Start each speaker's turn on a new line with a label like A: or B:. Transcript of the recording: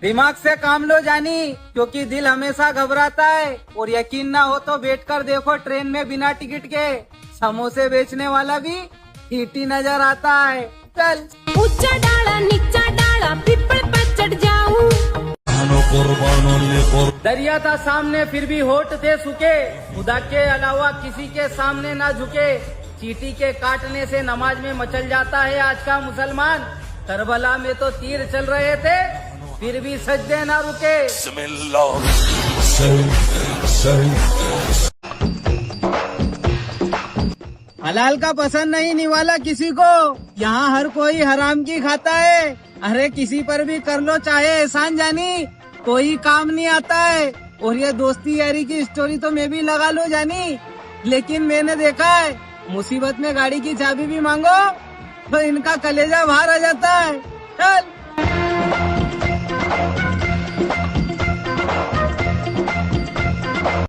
A: दिमाग से काम लो जानी, क्योंकि दिल हमेशा घबराता है। और यकीन ना हो तो बैठकर देखो ट्रेन में बिना टिकट के समोसे बेचने वाला भी टीटी नजर आता है। चल
B: ऊंचा डाला नीचा डाला पीपल पे चढ़ जाऊं।
A: दरिया था सामने फिर भी होठ थे सूखे, खुदा के अलावा किसी के सामने ना झुके। चींटी के काटने से नमाज में मचल जाता है आज का मुसलमान। करबला में तो तीर चल रहे थे फिर भी सजदे ना रुके। हलाल का पसंद नहीं निवाला किसी को, यहाँ हर कोई हराम की खाता है। अरे किसी पर भी कर लो चाहे एहसान जानी, कोई काम नहीं आता है। और ये दोस्ती यारी की स्टोरी तो मैं भी लगा लूं जानी, लेकिन मैंने देखा है मुसीबत में गाड़ी की चाबी भी मांगो तो इनका कलेजा बाहर आ जाता है। चल।